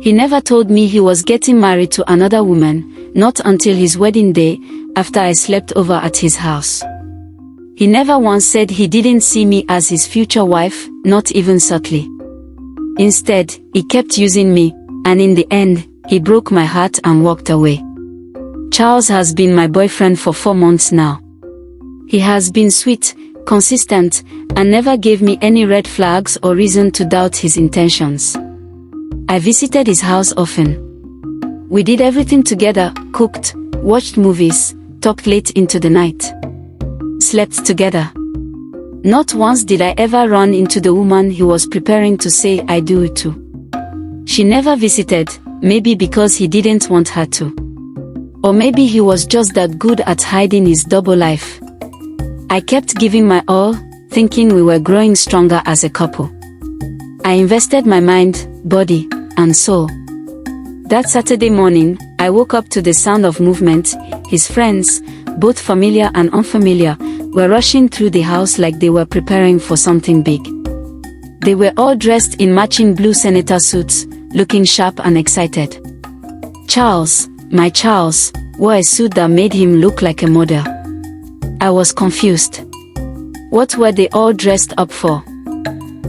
He never told me he was getting married to another woman, not until his wedding day, after I slept over at his house. He never once said he didn't see me as his future wife, not even subtly. Instead, he kept using me, and in the end, he broke my heart and walked away. Charles has been my boyfriend for 4 months now. He has been sweet, consistent, and never gave me any red flags or reason to doubt his intentions. I visited his house often. We did everything together, cooked, watched movies, talked late into the night. Slept together. Not once did I ever run into the woman he was preparing to say I do to. She never visited, maybe because he didn't want her to. Or maybe he was just that good at hiding his double life. I kept giving my all, thinking we were growing stronger as a couple. I invested my mind, body, and soul. That Saturday morning, I woke up to the sound of movement. His friends, both familiar and unfamiliar, were rushing through the house like they were preparing for something big. They were all dressed in matching blue senator suits, looking sharp and excited. Charles, my Charles, wore a suit that made him look like a model. I was confused. What were they all dressed up for?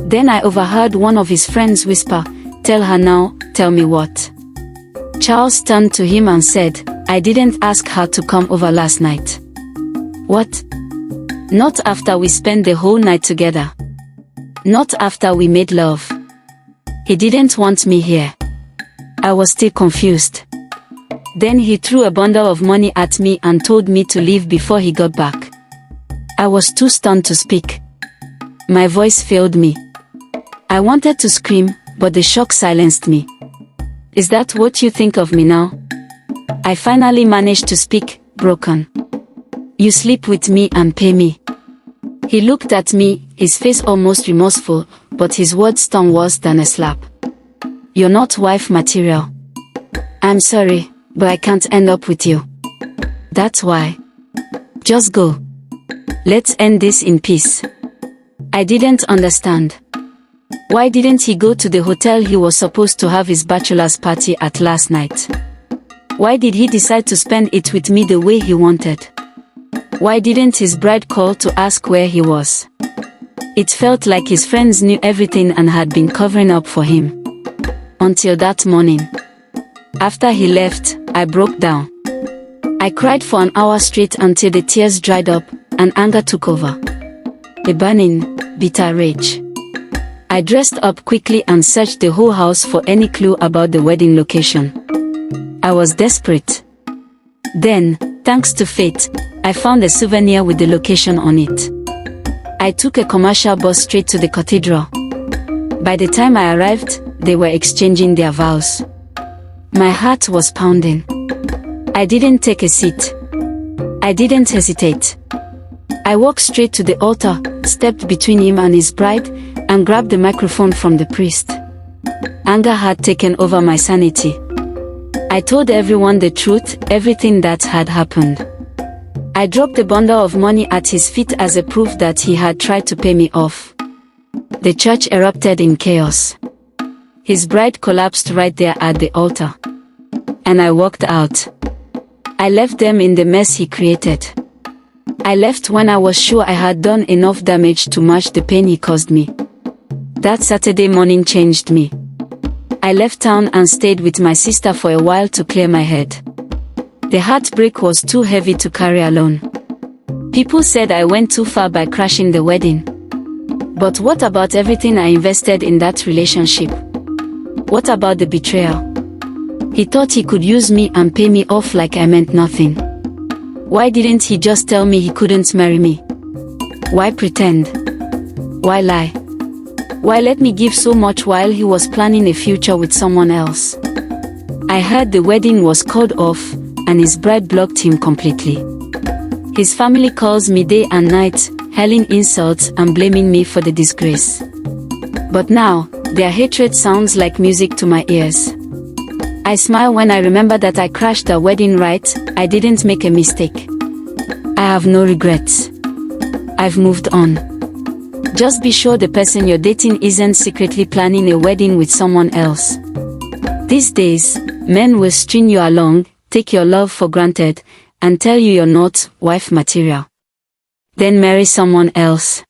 Then I overheard one of his friends whisper, "Tell her now, tell me what." Charles turned to him and said, "I didn't ask her to come over last night." What? Not after we spent the whole night together. Not after we made love. He didn't want me here. I was still confused. Then he threw a bundle of money at me and told me to leave before he got back. I was too stunned to speak. My voice failed me. I wanted to scream, but the shock silenced me. "Is that what you think of me now?" I finally managed to speak, broken. "You sleep with me and pay me." He looked at me, his face almost remorseful, but his words stung worse than a slap. "You're not wife material. I'm sorry, but I can't end up with you. That's why. Just go. Let's end this in peace." I didn't understand. Why didn't he go to the hotel he was supposed to have his bachelor's party at last night? Why did he decide to spend it with me the way he wanted? Why didn't his bride call to ask where he was? It felt like his friends knew everything and had been covering up for him. Until that morning. After he left, I broke down. I cried for an hour straight until the tears dried up, and anger took over. A burning, bitter rage. I dressed up quickly and searched the whole house for any clue about the wedding location. I was desperate. Then, thanks to fate, I found a souvenir with the location on it. I took a commercial bus straight to the cathedral. By the time I arrived, they were exchanging their vows. My heart was pounding. I didn't take a seat. I didn't hesitate. I walked straight to the altar, stepped between him and his bride, and grabbed the microphone from the priest. Anger had taken over my sanity. I told everyone the truth, everything that had happened. I dropped a bundle of money at his feet as a proof that he had tried to pay me off. The church erupted in chaos. His bride collapsed right there at the altar. And I walked out. I left them in the mess he created. I left when I was sure I had done enough damage to match the pain he caused me. That Saturday morning changed me. I left town and stayed with my sister for a while to clear my head. The heartbreak was too heavy to carry alone. People said I went too far by crashing the wedding. But what about everything I invested in that relationship? What about the betrayal? He thought he could use me and pay me off like I meant nothing. Why didn't he just tell me he couldn't marry me? Why pretend? Why lie? Why let me give so much while he was planning a future with someone else? I heard the wedding was called off, and his bride blocked him completely. His family calls me day and night, hurling insults and blaming me for the disgrace. But now, their hatred sounds like music to my ears. I smile when I remember that I crashed the wedding right. I didn't make a mistake. I have no regrets. I've moved on. Just be sure the person you're dating isn't secretly planning a wedding with someone else. These days, men will string you along, take your love for granted, and tell you you're not wife material. Then marry someone else.